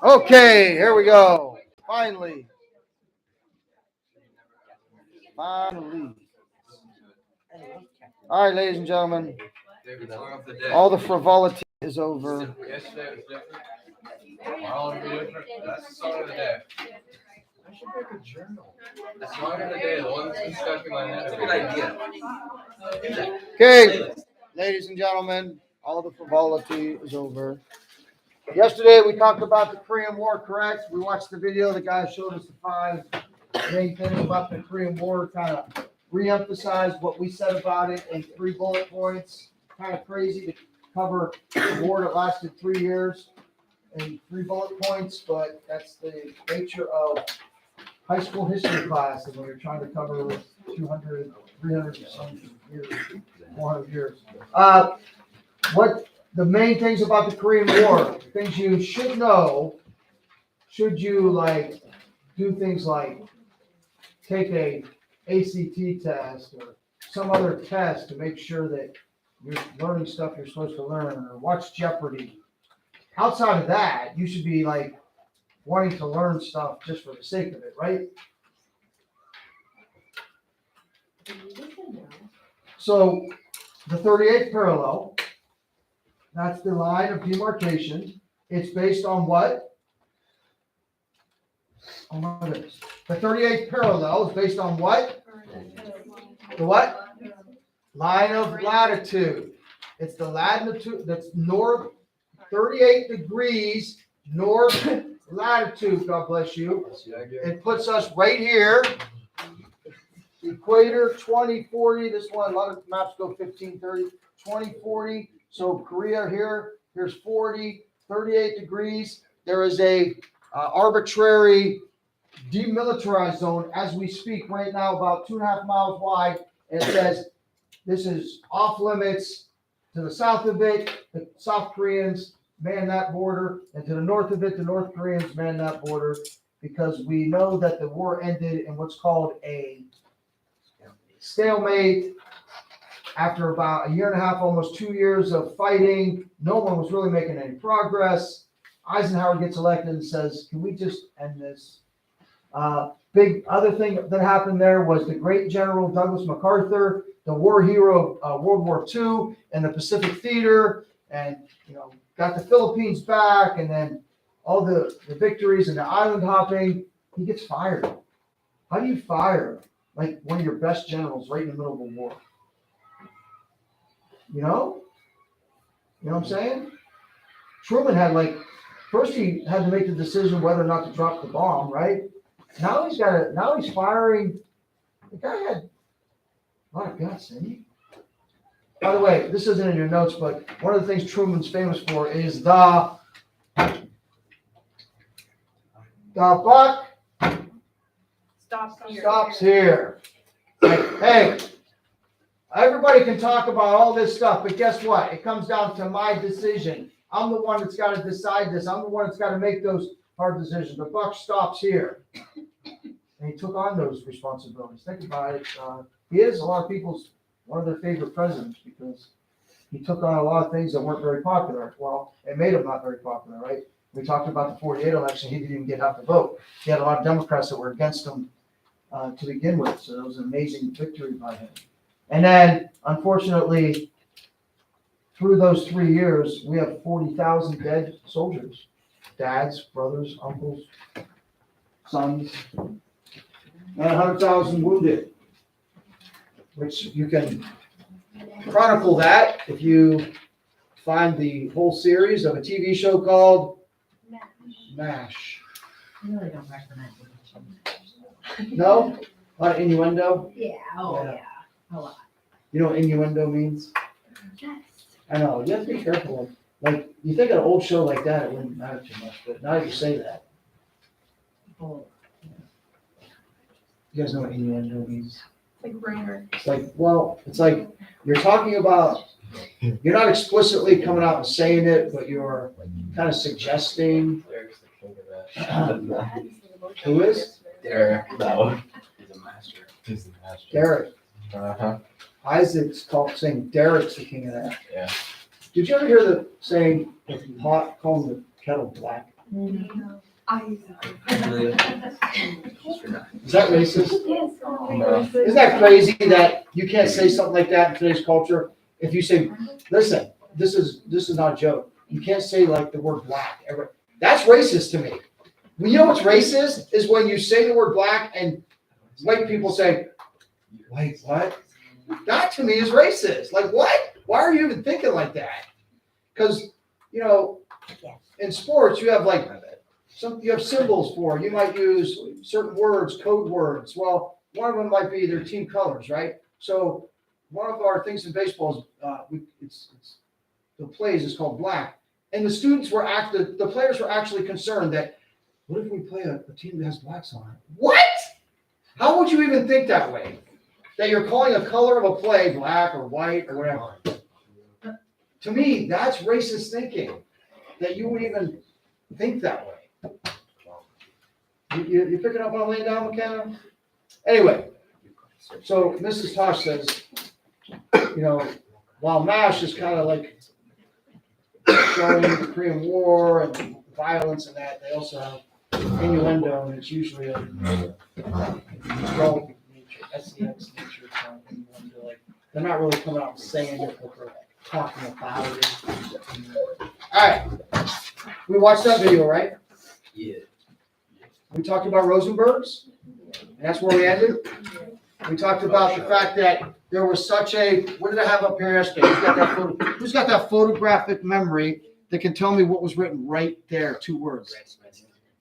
Okay, here we go. Finally. Finally. All right, ladies and gentlemen, all the frivolity is over. Yesterday was different. Tomorrow will be different. That's the song of the day. I should make a journal. The song of the day, the one that's been stuck in my head. That's a good idea. Okay, ladies and gentlemen, all the frivolity is over. Yesterday we talked about the Korean War, correct? We watched the video. The guy showed us the 5 main things about the Korean War, kind of re-emphasized what we said about it in 3 bullet points. Kind of crazy to cover a war that lasted 3 years in 3 bullet points, but that's the nature of high school history class, and when you're trying to cover 200, 300 some years, 400 years. What the main things about the Korean War, things you should know, should you like do things like take a ACT test or some other test to make sure that you're learning stuff you're supposed to learn, or watch Jeopardy. Outside of that, you should be like wanting to learn stuff just for the sake of it, right? So the 38th parallel, that's the line of demarcation. It's based on what? Oh my goodness. The 38th parallel is based on what? The what? Line of latitude. It's the latitude that's north, 38 degrees north latitude. God bless you. It puts us right here. Equator 2040. This one, a lot of maps go 1530, 2040. So Korea here, here's 40, 38 degrees. There is a arbitrary demilitarized zone as we speak right now, about 2.5 miles wide. And it says this is off limits. To the south of it, the South Koreans man that border, and to the north of it, the North Koreans man that border, because we know that the war ended in what's called a stalemate. After about 1.5 years, almost 2 years of fighting, no one was really making any progress. Eisenhower gets elected and says, can we just end this? Big other thing that happened there was the great General Douglas MacArthur, the war hero of World War II, and the Pacific Theater, and got the Philippines back, and then all the victories and the island hopping. He gets fired. How do you fire like one of your best generals right in the middle of a war? You know what I'm saying? Truman had first he had to make the decision whether or not to drop the bomb, right? Now he's firing. The guy had a lot of guts, didn't he? By the way, this isn't in your notes, but one of the things Truman's famous for is the buck stops here. Like, hey, everybody can talk about all this stuff, but guess what? It comes down to my decision. I'm the one that's got to decide this. I'm the one that's got to make those hard decisions. The buck stops here. And he took on those responsibilities. Think about it. He is a lot of people's one of their favorite presidents because he took on a lot of things that weren't very popular. Well, it made him not very popular, right? We talked about the 48 election. He didn't even get out the vote. He had a lot of Democrats that were against him to begin with. So it was an amazing victory by him. And then, unfortunately, through those 3 years, we have 40,000 dead soldiers, dads, brothers, uncles, sons, and 100,000 wounded, which you can chronicle that if you find the whole series of a TV show called MASH. I really don't recommend it. No? A lot of innuendo? Yeah, yeah, a lot. You know what innuendo means? Yes. I know, you have to be careful. Like, you think of an old show like that, it wouldn't matter too much, but now you say that. Oh. You guys know what innuendo means? Like rumor. It's like, well, it's like you're talking about, you're not explicitly coming out and saying it, but you're kind of suggesting. Derek's the king of that. Who is? Derek. No. He's a master. He's the master. Derek. Uh-huh. Isaac's called saying Derek's the king of that. Yeah. Did you ever hear the saying, the pot calling the kettle black? Is that racist? No. Isn't that crazy that you can't say something like that in today's culture? If you say, listen, this is not a joke. You can't say like the word black ever. That's racist to me. You know what's racist is when you say the word black and white people say, wait, what? That to me is racist. Like what? Why are you even thinking like that? Because, you know, in sports you have like you have symbols for, you might use certain words, code words. Well, one of them might be their team colors, right? So one of our things in baseball is the plays is called black. And the students were the players were actually concerned that what if we play a team that has blacks on it? What? How would you even think that way? That you're calling a color of a play black or white or whatever. To me, that's racist thinking. That you would even think that way. You picking up what I'm laying down, McKenna? Anyway, so Mrs. Tosh says, you know, while MASH is kind of like showing the Korean War and violence and that, they also have innuendo, and it's usually a relative nature, SEX nature kind of innuendo. Like they're not really coming out and saying it, but they're talking about it. All right, we watched that video, right? Yeah. We talked about Rosenbergs, and that's where we ended. We talked about the fact that there was such a, what did I have up here yesterday? Who's got that photographic memory that can tell me what was written right there? 2 words.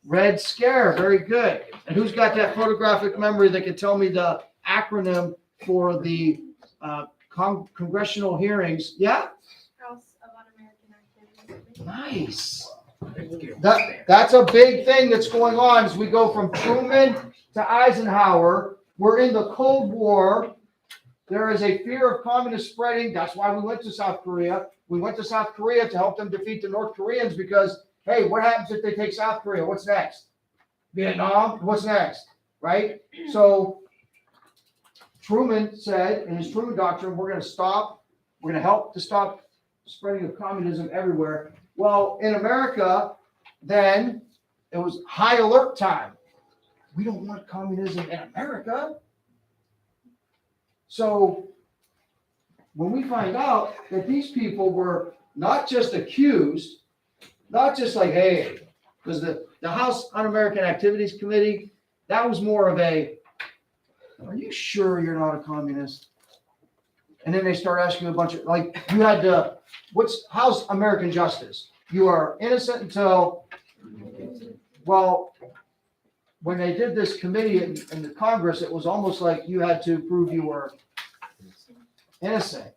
Red Scare, very good. And who's got that photographic memory that can tell me the acronym for the congressional hearings? Yeah? House of Un-American Activities. Nice. That's a big thing that's going on as we go from Truman to Eisenhower. We're in the Cold War. There is a fear of communist spreading. That's why we went to South Korea. We went to South Korea to help them defeat the North Koreans because, hey, what happens if they take South Korea? What's next? Vietnam? What's next? Right? So Truman said in his Truman Doctrine, we're going to help to stop spreading of communism everywhere. Well, in America, then it was high alert time. We don't want communism in America. So when we find out that these people were not just accused, not just like, hey, because the House Un-American Activities Committee, that was more of a, are you sure you're not a communist? And then they start asking you a bunch of, like, you had to, how's American justice? You are innocent until, well, when they did this committee in the Congress, it was almost like you had to prove you were innocent.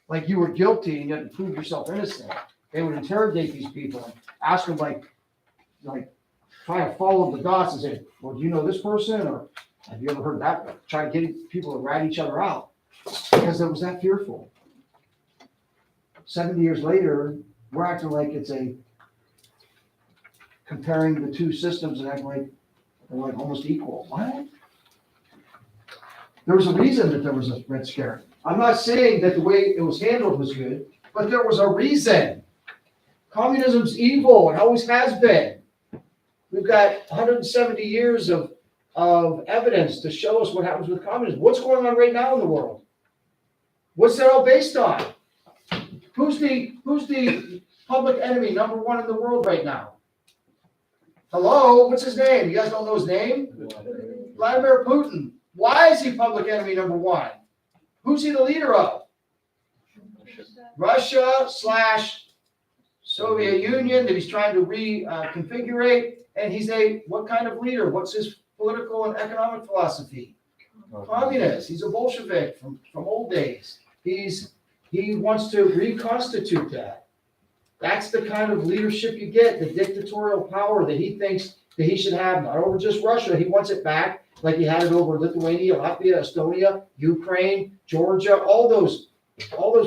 Like you were guilty and you had to prove yourself innocent. They would interrogate these people and ask them like try to follow the dots and say, well, do you know this person? Or have you ever heard that? Try to get people to rat each other out because it was that fearful. 70 years later, we're acting like it's comparing the two systems and acting like they're like almost equal. What? There was a reason that there was a Red Scare. I'm not saying that the way it was handled was good, but there was a reason. Communism's evil. It always has been. We've got 170 years of evidence to show us what happens with communism. What's going on right now in the world? What's that all based on? Who's the public enemy number 1 in the world right now? Hello, what's his name? You guys don't know his name? Vladimir Putin. Why is he public enemy number 1? Who's he the leader of? Russia / Soviet Union that he's trying to reconfigure. And he's what kind of leader? What's his political and economic philosophy? Communist. He's a Bolshevik from old days. He wants to reconstitute that. That's the kind of leadership you get, the dictatorial power that he thinks that he should have, not over just Russia. He wants it back like he had it over Lithuania, Latvia, Estonia, Ukraine, Georgia, all those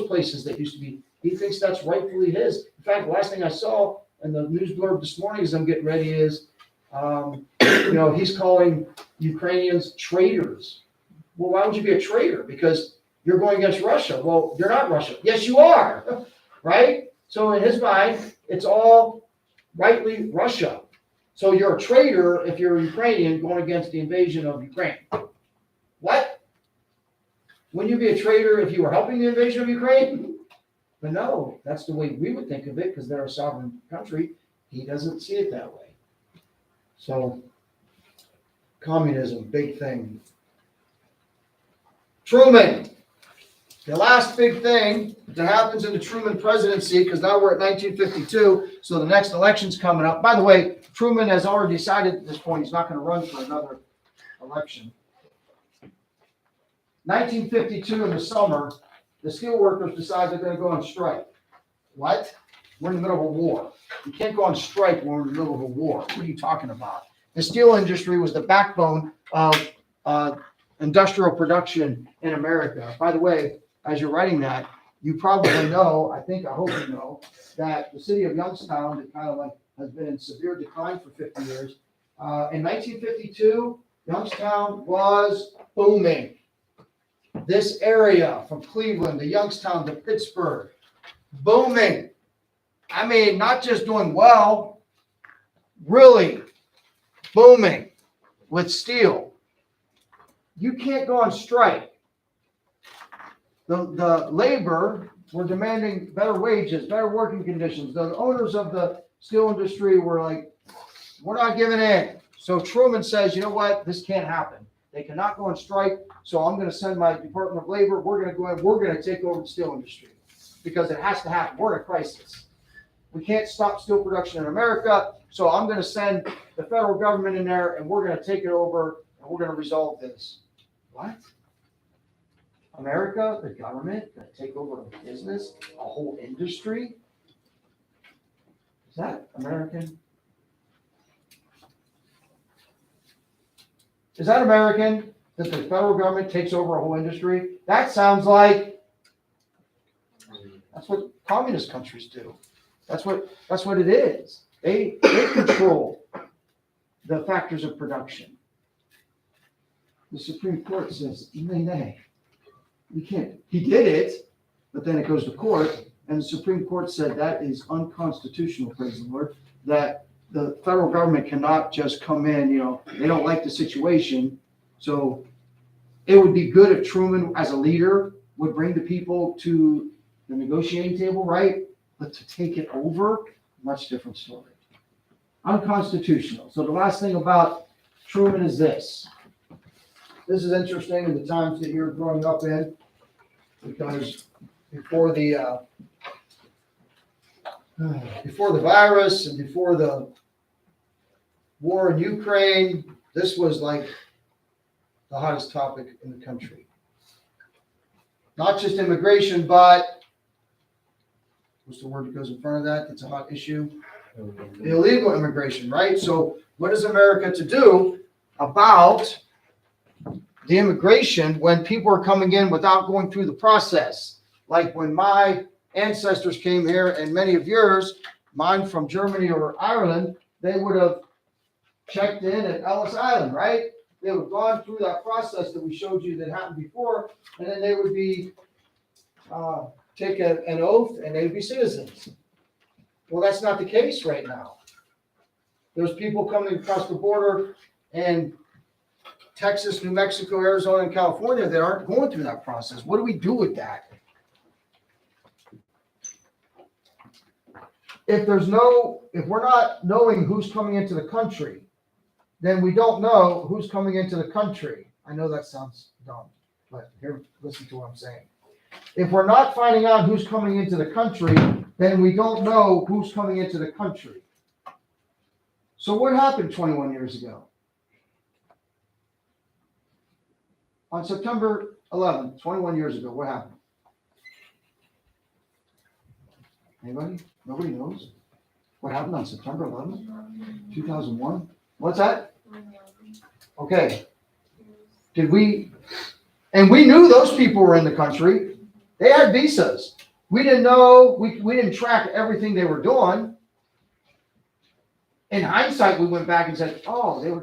places that used to be. He thinks that's rightfully his. In fact, the last thing I saw in the news blurb this morning as I'm getting ready is, he's calling Ukrainians traitors. Well, why would you be a traitor? Because you're going against Russia. Well, you're not Russia. Yes, you are, right? So in his mind, it's all rightly Russia. So you're a traitor if you're a Ukrainian going against the invasion of Ukraine. What? Wouldn't you be a traitor if you were helping the invasion of Ukraine? But no, that's the way we would think of it because they're a sovereign country. He doesn't see it that way. So, communism, big thing. Truman. The last big thing that happens in the Truman presidency, because now we're at 1952, so the next election's coming up. By the way, Truman has already decided at this point he's not going to run for another election. 1952 in the summer, the steelworkers decide they're going to go on strike. What? We're in the middle of a war. You can't go on strike when we're in the middle of a war. What are you talking about? The steel industry was the backbone of industrial production in America. By the way, as you're writing that, you probably know, I hope you know, that the city of Youngstown, that kind of like has been in severe decline for 50 years. In 1952, Youngstown was booming. This area from Cleveland to Youngstown to Pittsburgh, booming. I mean, not just doing well, really booming with steel. You can't go on strike. The labor were demanding better wages, better working conditions. The owners of the steel industry were like, we're not giving in. So Truman says, you know what? This can't happen. They cannot go on strike. So I'm going to send my Department of Labor. We're going to go in. We're going to take over the steel industry because it has to happen. We're in a crisis. We can't stop steel production in America. So I'm going to send the federal government in there and we're going to take it over and we're going to resolve this. What? America, the government, going to take over a business, a whole industry? Is that American? Is that American that the federal government takes over a whole industry? That sounds like that's what communist countries do. That's what it is. They control the factors of production. The Supreme Court says, nay. We can't. He did it, but then it goes to court, and the Supreme Court said that is unconstitutional, praise the Lord, that the federal government cannot just come in, they don't like the situation. So it would be good if Truman, as a leader, would bring the people to the negotiating table, right? But to take it over, much different story. Unconstitutional. So the last thing about Truman is this. This is interesting in the times that you're growing up in, because before the virus and before the war in Ukraine, this was like the hottest topic in the country. Not just immigration, but what's the word that goes in front of that? It's a hot issue. Illegal immigration, right? So what is America to do about the immigration when people are coming in without going through the process? Like when my ancestors came here and many of yours, mine from Germany or Ireland, they would have checked in at Ellis Island, right? They would have gone through that process that we showed you that happened before, and then they would be take an oath and they would be citizens. Well, that's not the case right now. There's people coming across the border and Texas, New Mexico, Arizona, and California that aren't going through that process. What do we do with that? If we're not knowing who's coming into the country, then we don't know who's coming into the country. I know that sounds dumb, but here, listen to what I'm saying. If we're not finding out who's coming into the country, then we don't know who's coming into the country. So what happened 21 years ago? On September 11th, 21 years ago, what happened? Anybody? Nobody knows? What happened on September 11th, 2001? What's that? Okay. And we knew those people were in the country. They had visas. We didn't know, we didn't track everything they were doing. In hindsight, we went back and said, oh, they were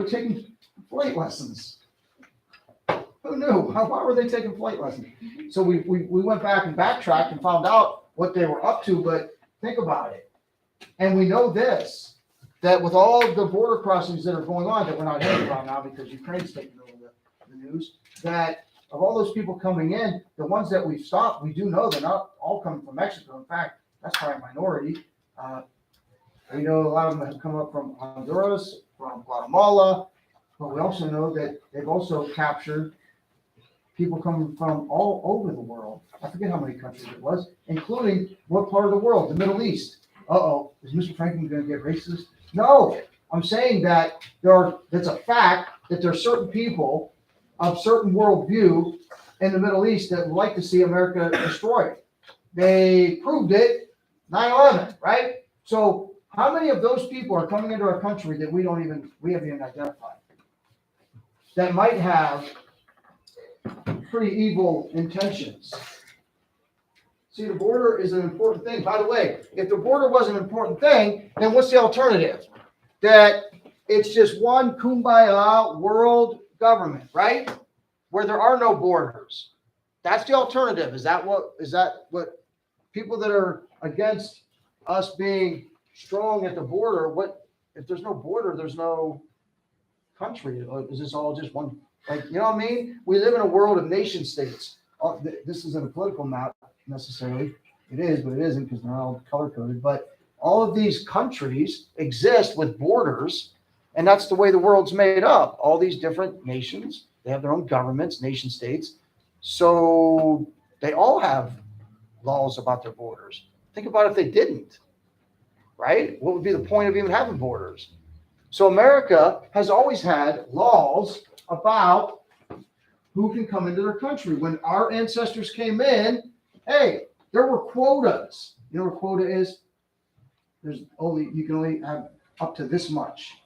taking flight lessons. Who knew? Why were they taking flight lessons? So we went back and backtracked and found out what they were up to, but think about it. And we know this, that with all the border crossings that are going on, that we're not hearing about now because Ukraine's taking over the news, that of all those people coming in, the ones that we've stopped, we do know they're not all coming from Mexico. In fact, that's probably a minority. We know a lot of them have come up from Honduras, from Guatemala, but we also know that they've also captured people coming from all over the world. I forget how many countries it was, including what part of the world, the Middle East. Uh-oh, is Mr. Franklin going to get racist? No, I'm saying that it's a fact that there are certain people of certain worldview in the Middle East that would like to see America destroyed. They proved it, 9/11, right? So how many of those people are coming into our country that we haven't even identified? That might have pretty evil intentions. See, the border is an important thing. By the way, if the border was an important thing, then what's the alternative? That it's just one kumbaya world government, right? Where there are no borders. That's the alternative. Is that what people that are against us being strong at the border, what if there's no border, there's no country? Is this all just one, like, you know what I mean? We live in a world of nation states. This isn't a political map necessarily. It is, but it isn't because they're all color coded. But all of these countries exist with borders, and that's the way the world's made up. All these different nations, they have their own governments, nation states. So they all have laws about their borders. Think about if they didn't, right? What would be the point of even having borders? So America has always had laws about who can come into their country. When our ancestors came in, hey, there were quotas. You know what a quota is? You can only have up to this much.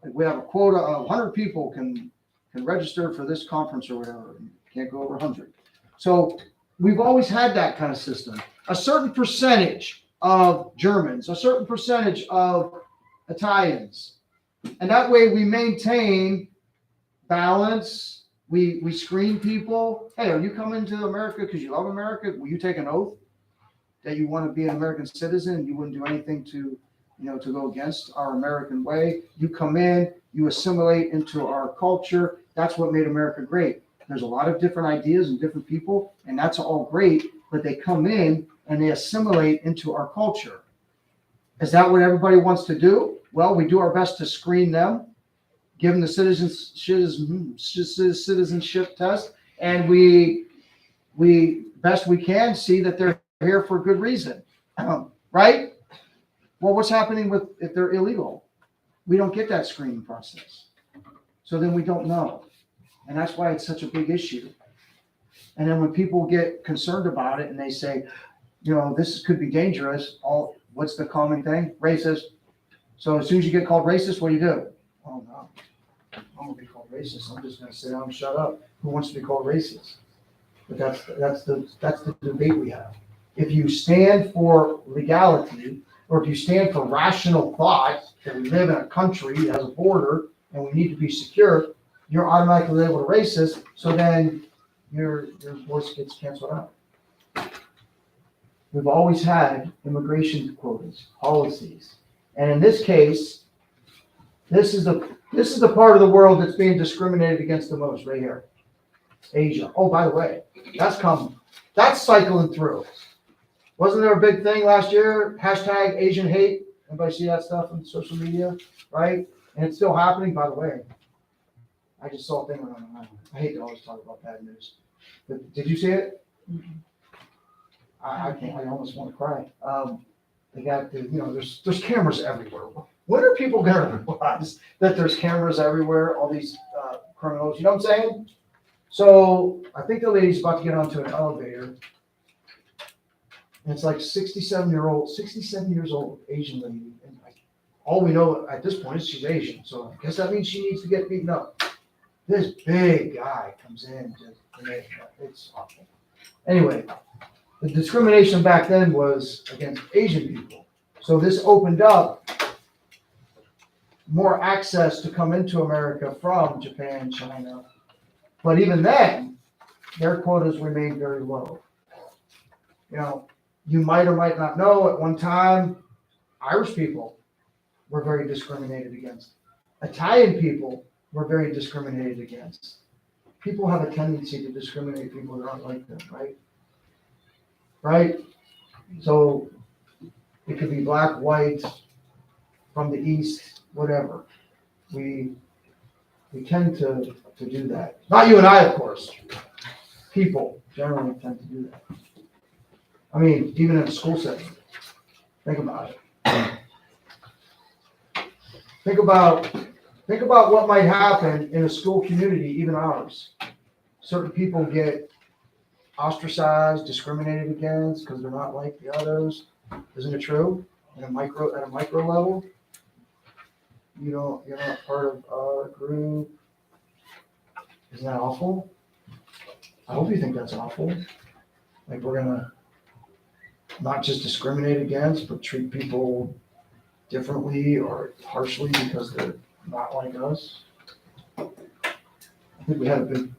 Like we have a quota of 100 people can register for this conference or whatever. You can't go over 100. So we've always had that kind of system. A certain percentage of Germans, a certain percentage of Italians. And that way we maintain balance. We screen people. Hey, are you coming to America because you love America? Will you take an oath that you want to be an American citizen and you wouldn't do anything to go against our American way? You come in, you assimilate into our culture. That's what made America great. There's a lot of different ideas and different people, and that's all great, but they come in and they assimilate into our culture. Is that what everybody wants to do? Well, we do our best to screen them, give them the citizenship test, and we best we can see that they're here for a good reason, right? Well, what's happening if they're illegal? We don't get that screening process, so then we don't know, and that's why it's such a big issue. And then when people get concerned about it and they say, this could be dangerous, what's the common thing? Racist. So as soon as you get called racist, what do? Oh no, I'm gonna be called racist. I'm just gonna sit down and shut up. Who wants to be called racist? But that's the debate we have. If you stand for legality, or if you stand for rational thought that we live in a country that has a border and we need to be secure, you're automatically labeled a racist. So then your voice gets canceled out. We've always had immigration quotas, policies, and in this case, this is the part of the world that's being discriminated against the most, right here, Asia. Oh, by the way, that's cycling through. Wasn't there a big thing last year? Hashtag Asian hate. Everybody see that stuff on social media, right? And it's still happening. By the way, I just saw a thing on. I hate to always talk about bad news, but did you see it? Mm-hmm. I can't. I almost want to cry. They got there's cameras everywhere. When are people going to realize that there's cameras everywhere? All these criminals. You know what I'm saying? So I think the lady's about to get onto an elevator. And it's like 67 years old Asian lady. And all we know at this point is she's Asian. So I guess that means she needs to get beaten up. This big guy comes in. It's awful. Anyway, the discrimination back then was against Asian people. So this opened up more access to come into America from Japan, China. But even then, their quotas remained very low. You might or might not know, at one time, Irish people were very discriminated against. Italian people were very discriminated against. People have a tendency to discriminate people that aren't like them, right? Right? So it could be black, white, from the east, whatever. We tend to do that. Not you and I, of course. People generally tend to do that. I mean, even in a school setting. Think about it. Think about what might happen in a school community, even ours. Certain people get ostracized, discriminated against because they're not like the others. Isn't it true? At a micro level, you're not part of our group. Isn't that awful? I hope you think that's awful. Like we're gonna not just discriminate against, but treat people differently or harshly because they're not like us. I think we had a big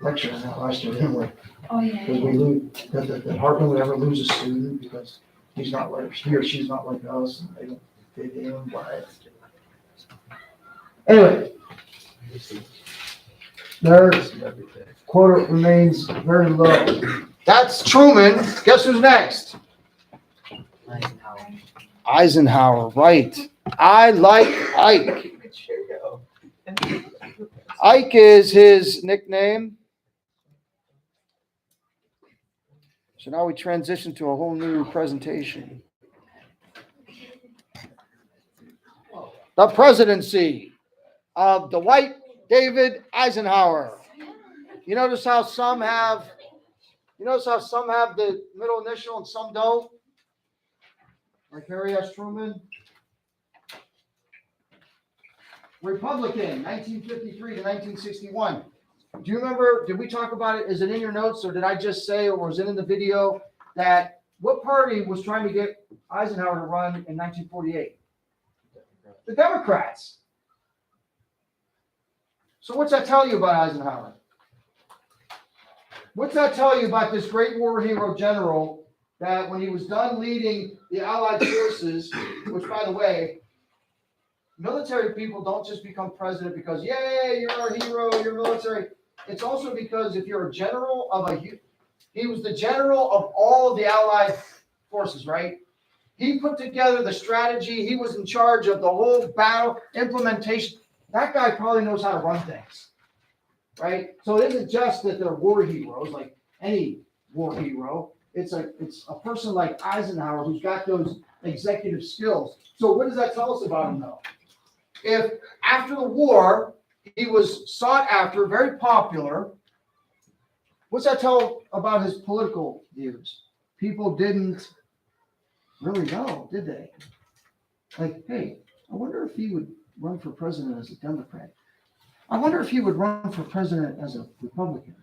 lecture on that last year, didn't we? Oh, yeah. Because we lose, that Hartman would ever lose a student because he or she's not like us and they don't fit in. Why? Anyway, their quota remains very low. That's Truman. Guess who's next? Eisenhower, right. I like Ike. Ike is his nickname. So now we transition to a whole new presentation. The presidency of Dwight David Eisenhower. You notice how some have the middle initial and some don't? Like Harry S. Truman. Republican, 1953 to 1961. Do you remember, did we talk about it? Is it in your notes or did I just say, or was it in the video, that what party was trying to get Eisenhower to run in 1948? The Democrats. So what's that tell you about Eisenhower? What's that tell you about this great war hero general that when he was done leading the Allied forces, which by the way, military people don't just become president because, yay, you're our hero, you're military. It's also because if you're a general he was the general of all of the Allied forces, right? He put together the strategy. He was in charge of the whole battle implementation. That guy probably knows how to run things, right? So it isn't just that they're war heroes, like any war hero. It's a person like Eisenhower who's got those executive skills. So what does that tell us about him, though? If after the war he was sought after, very popular, what's that tell about his political views? People didn't really know, did they? Like, hey, I wonder if he would run for president as a Democrat. I wonder if he would run for president as a Republican.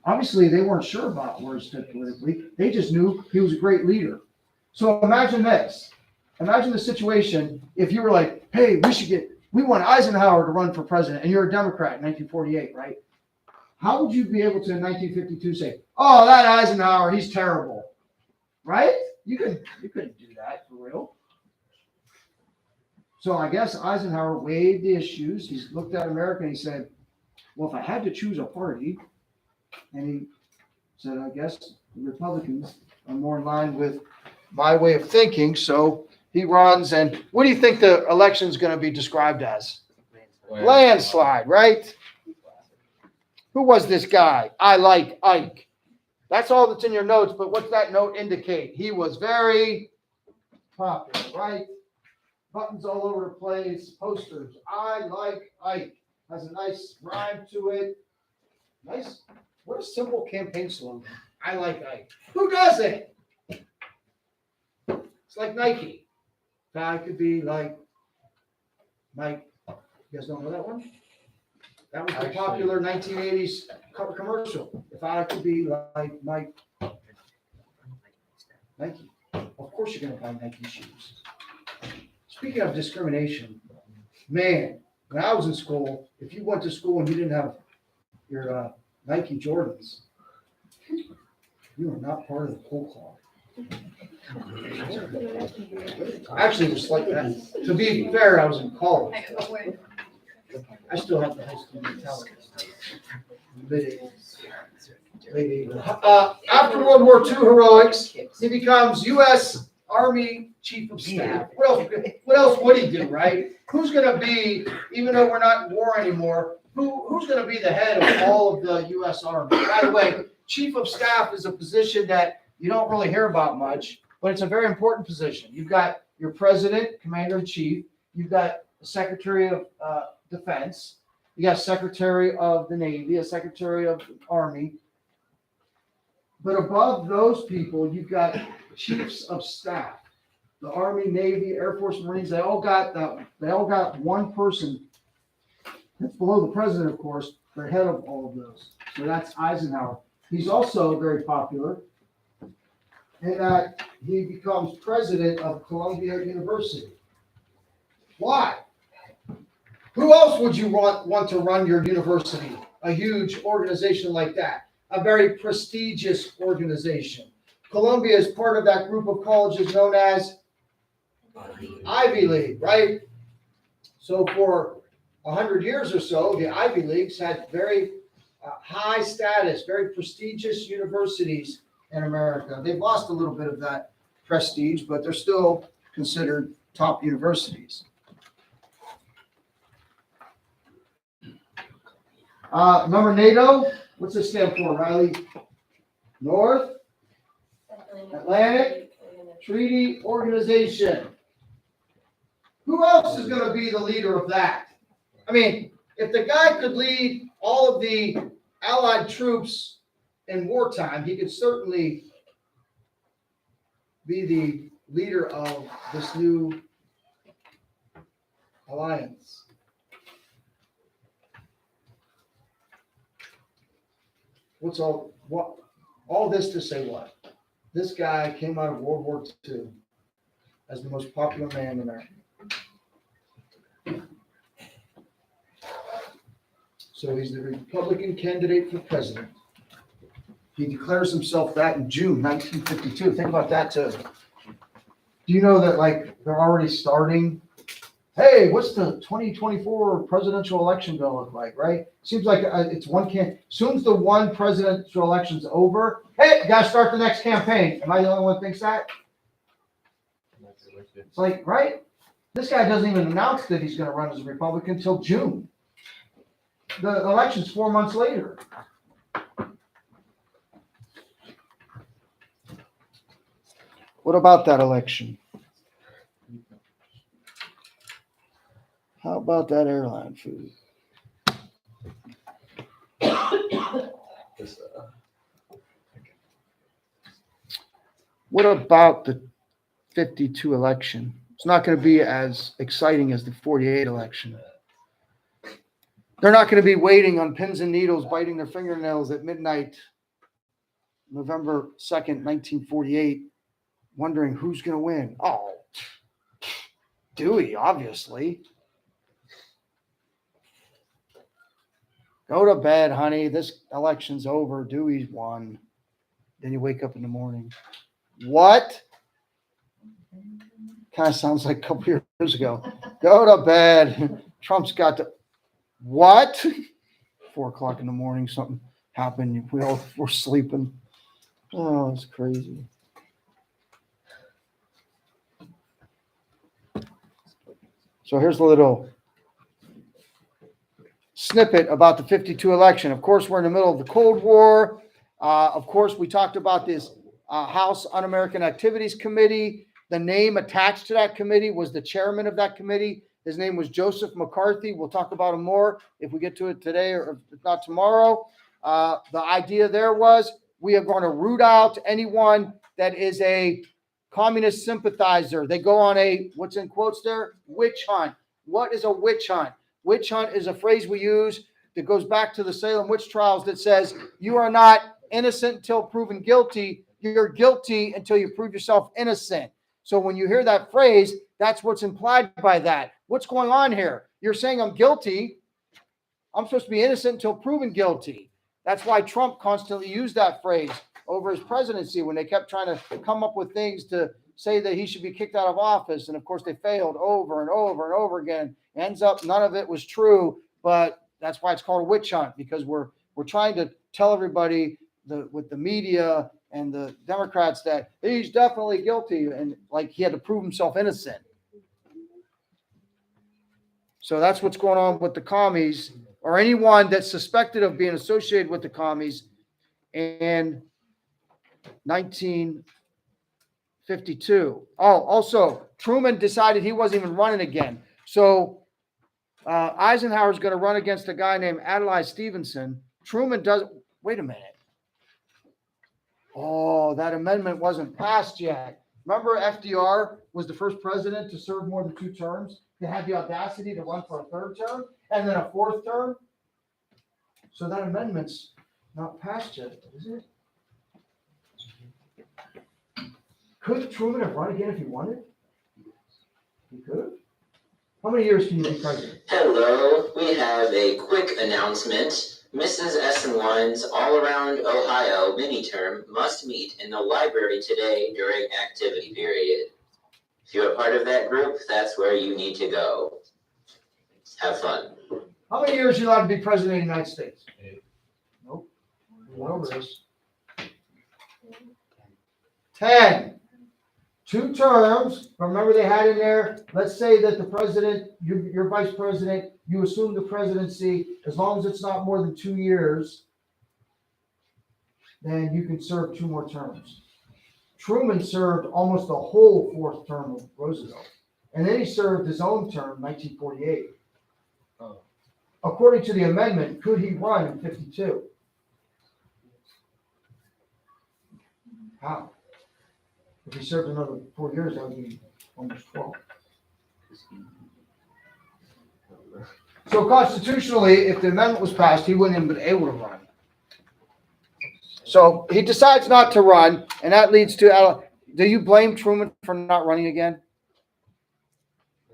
Obviously, they weren't sure about where he stood politically. They just knew he was a great leader. So imagine this. Imagine the situation if you were like, hey, we want Eisenhower to run for president, and you're a Democrat in 1948, right? How would you be able to in 1952 say, oh, that Eisenhower, he's terrible, right? You couldn't do that for real. So I guess Eisenhower weighed the issues. He's looked at America and he said, well, if I had to choose a party, and he said, I guess the Republicans are more in line with my way of thinking. So he runs, and what do you think the election's going to be described as? Landslide, right? Who was this guy? I like Ike. That's all that's in your notes, but what's that note indicate? He was very popular, right? Buttons all over the place, posters. I like Ike. Has a nice rhyme to it. Nice. What a simple campaign slogan. I like Ike. Who does it? It's like Nike. If I could be like Mike. You guys don't know that one? That was the popular 1980s commercial. If I could be like Mike. Nike. Of course you're going to buy Nike shoes. Speaking of discrimination, man, when I was in school, if you went to school and you didn't have your Nike Jordans, you were not part of the cool club. Actually, just like that. To be fair, I was in college. I still have the high school mentality. After World War II heroics, he becomes U.S. Army Chief of Staff. What else would he do, right? Who's gonna be, even though we're not in war anymore, who's gonna be the head of all of the U.S. Army? By the way, Chief of Staff is a position that you don't really hear about much, but it's a very important position. You've got your president, commander in chief, you've got the Secretary of Defense, you got Secretary of the Navy, a Secretary of the Army. But above those people, you've got chiefs of staff. The Army, Navy, Air Force, Marines, they all got one person that's below the president, of course, the head of all of those. So that's Eisenhower. He's also very popular in that he becomes president of Columbia University. Why? Who else would you want to run your university? A huge organization like that, a very prestigious organization. Columbia is part of that group of colleges known as Ivy League, right? So for 100 years or so, the Ivy Leagues had very high status, very prestigious universities in America. They've lost a little bit of that prestige, but they're still considered top universities. Remember NATO? What's this stand for, Riley? North Atlantic Treaty Organization. Who else is going to be the leader of that? I mean, if the guy could lead all of the Allied troops in wartime, he could certainly be the leader of this new alliance. All this to say what? This guy came out of World War II as the most popular man in America. So he's the Republican candidate for president. He declares himself that in June 1952. Think about that too. Do you know that like they're already starting? Hey, what's the 2024 presidential election going to look like, right? Seems like it's one as soon as the one presidential election's over, hey, got to start the next campaign. Am I the only one who thinks that? It's like, right? This guy doesn't even announce that he's going to run as a Republican until June. The election's 4 months later. What about that election? How about that airline food? What about the 52 election? It's not going to be as exciting as the 48 election. They're not going to be waiting on pins and needles, biting their fingernails at midnight, November 2nd, 1948, wondering who's going to win. Oh, Dewey, obviously. Go to bed, honey. This election's over. Dewey's won. Then you wake up in the morning. What? Kind of sounds like a couple years ago. Go to bed. Trump's got to. What? 4 o'clock in the morning, something happened. We all were sleeping. Oh, it's crazy. So here's a little snippet about the 52 election. Of course, we're in the middle of the Cold War. Of course, we talked about this House Un-American Activities Committee. The name attached to that committee was the chairman of that committee. His name was Joseph McCarthy. We'll talk about him more if we get to it today or if not tomorrow. The idea there was we are going to root out anyone that is a communist sympathizer. They go on a, what's in quotes there? Witch hunt. What is a witch hunt? Witch hunt is a phrase we use that goes back to the Salem witch trials that says you are not innocent until proven guilty. You're guilty until you prove yourself innocent. So when you hear that phrase, that's what's implied by that. What's going on here? You're saying I'm guilty. I'm supposed to be innocent until proven guilty. That's why Trump constantly used that phrase over his presidency when they kept trying to come up with things to say that he should be kicked out of office. And of course, they failed over and over and over again. Ends up, none of it was true, but that's why it's called a witch hunt, because we're trying to tell everybody with the media and the Democrats that he's definitely guilty, and like he had to prove himself innocent. So that's what's going on with the commies, or anyone that's suspected of being associated with the commies in 1952. Oh, also, Truman decided he wasn't even running again. So Eisenhower's going to run against a guy named Adlai Stevenson. Truman doesn't. Wait a minute. Oh, that amendment wasn't passed yet. Remember, FDR was the first president to serve more than 2 terms, to have the audacity to run for a 3rd term and then a 4th term. So that amendment's not passed yet, is it? Could Truman have run again if he wanted? He could have. How many years can you be president? Hello, we have a quick announcement. Mrs. Essenwine's all-around Ohio mini-term must meet in the library today during activity period. If you're a part of that group, that's where you need to go. Have fun. How many years are you allowed to be president of the United States? 8. Nope. Over this. 10. 2 terms. Remember, they had in there, let's say that the president, you're vice president, you assume the presidency, as long as it's not more than 2 years, then you can serve 2 more terms. Truman served almost the whole 4th term of Roosevelt. And then he served his own term, 1948. Oh. According to the amendment, could he run in 52? How? If he served another 4 years, that would be almost 12. So constitutionally, if the amendment was passed, he wouldn't have been able to run. So he decides not to run, and that leads to, do you blame Truman for not running again?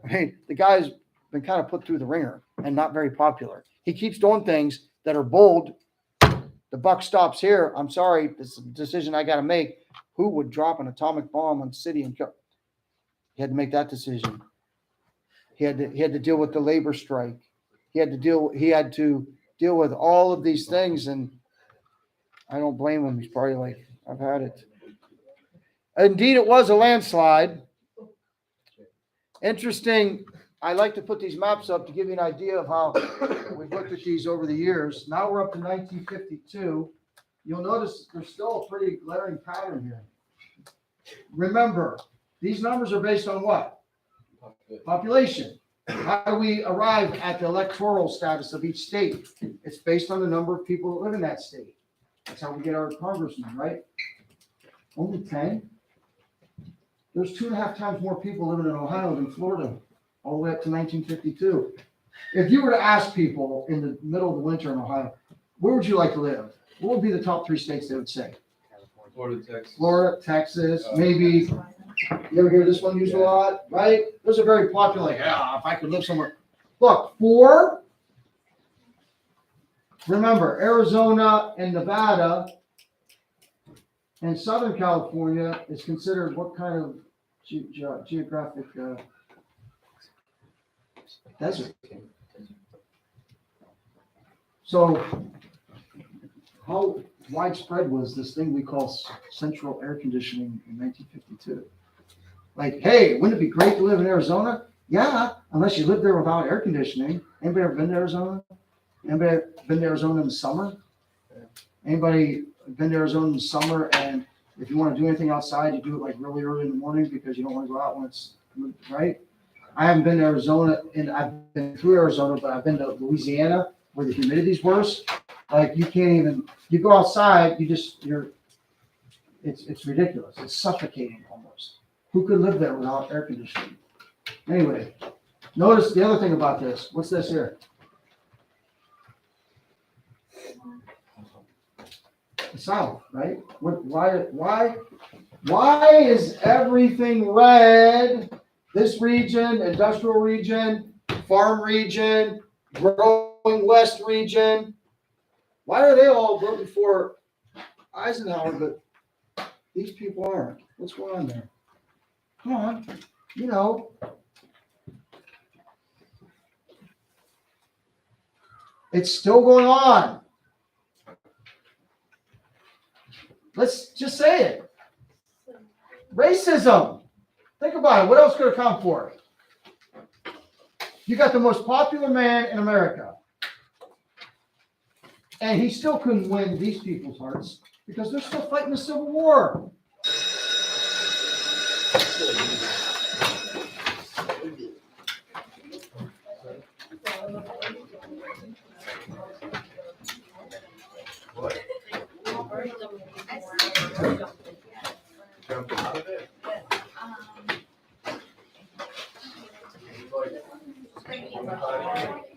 I mean, the guy's been kind of put through the ringer and not very popular. He keeps doing things that are bold. The buck stops here. I'm sorry, this is a decision I got to make. Who would drop an atomic bomb on the city and kill? He had to make that decision. He had to deal with the labor strike. He had to deal with all of these things, and I don't blame him. He's probably like, I've had it. Indeed, it was a landslide. Interesting. I like to put these maps up to give you an idea of how we've looked at these over the years. Now we're up to 1952. You'll notice there's still a pretty glaring pattern here. Remember, these numbers are based on what? Population. How do we arrive at the electoral status of each state? It's based on the number of people that live in that state. That's how we get our congressmen, right? Only 10? There's 2.5 times more people living in Ohio than Florida, all the way up to 1952. If you were to ask people in the middle of the winter in Ohio, where would you like to live? What would be the top 3 states they would say? Florida, Texas. Florida, Texas, maybe. You ever hear this one used a lot, right? Those are very popular. Like, yeah, if I could live somewhere. Look, 4. Remember, Arizona and Nevada and Southern California is considered what kind of geographic desert? So how widespread was this thing we call central air conditioning in 1952? Like, hey, wouldn't it be great to live in Arizona? Yeah, unless you live there without air conditioning. Anybody ever been to Arizona? Anybody been to Arizona in the summer? Anybody been to Arizona in the summer, and if you want to do anything outside, you do it like really early in the morning because you don't want to go out when it's right? I haven't been to Arizona, and I've been through Arizona, but I've been to Louisiana where the humidity's worse. Like, you can't even, you go outside, it's ridiculous. It's suffocating almost. Who could live there without air conditioning? Anyway, notice the other thing about this. What's this here? The South, right? Why is everything red? This region, industrial region, farm region, growing west region. Why are they all voting for Eisenhower, but these people aren't? What's going on there? Come on, you know. It's still going on. Let's just say it. Racism. Think about it. What else could have come for it? You got the most popular man in America. And he still couldn't win these people's hearts because they're still fighting the Civil War. Still